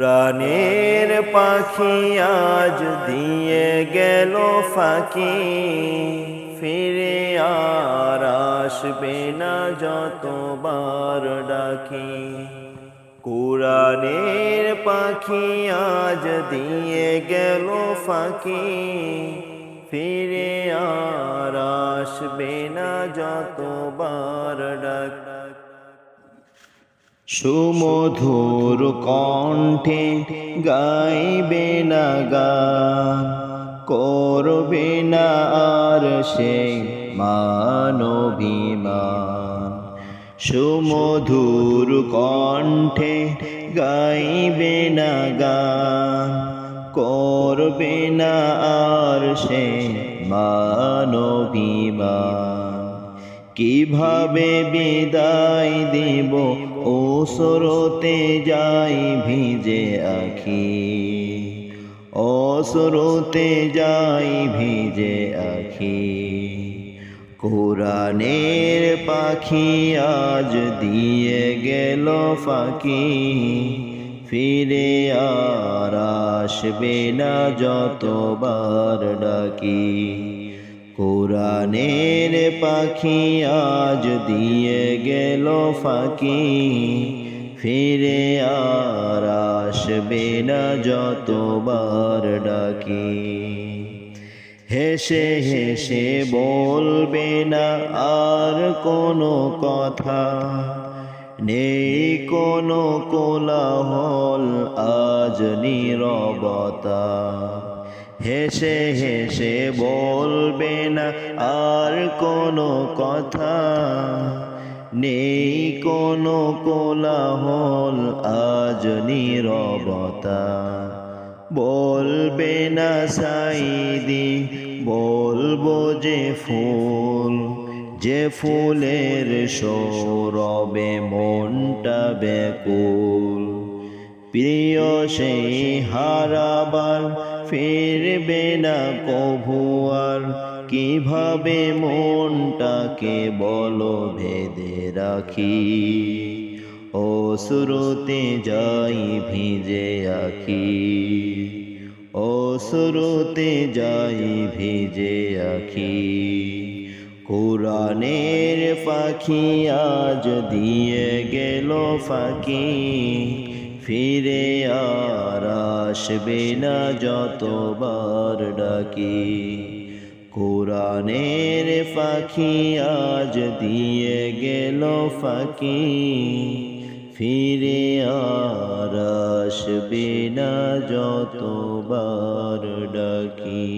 প্রাণের পাখি আজ দিয়ে গেল ফাঁকি, ফিরে আর আসবে না যতবার ডাকি। কুরআনের পাখি আজ দিয়ে গেল ফাঁকি, ফিরে আর আসবে না যতবার ডাকি। সুমধুর কণ্ঠে গাইবে না গান, করবে না আর সে মানবিমান। সুমধুর কণ্ঠে গাইবে না গান, করবে না আর সে মানবিমান। কিভাবে বিদায় দিব ওসরতে যাই ভিজে আখি, ওসরতে যাই ভিজে আখি। কুরআনের পাখি আজ দিয়ে গেল ফাঁকি, ফিরে আর আসবে না যতবার ডাকি। কুরআনের পাখি আজ দিয়ে গেল ফাঁকি, ফিরে আর আসবে না যতবার ডাকি। হেসে হেসে বলবে না আর কোনো কথা, নেই কোনো কোলাহল আজ নীরবতা। হেসে হেসে বলবে না আর কোনো কথা, নেই কোনো কোলাহল আজ নীরবতা। বলবে না সাইদি বলবো যে ফুল, যে ফুলের সৌরভে মনটা ব্যাকুল। প্রিয় সেই হারাবার ফিরবে না কভু আর, কিভাবে মনটাকে বলো ভেদে রাখি। অশ্রুতে যাই ভিজে আখি, অশ্রুতে যাই ভিজে আখি। কুরআনের পাখি আজ দিয়ে গেল ফাঁকি, ফিরে আর আসবে না যতবার ডাকি। কুরআনের পাখি আজ দিয়ে গেল ফাঁকি, ফিরে আর আসবে না যতবার ডাকি।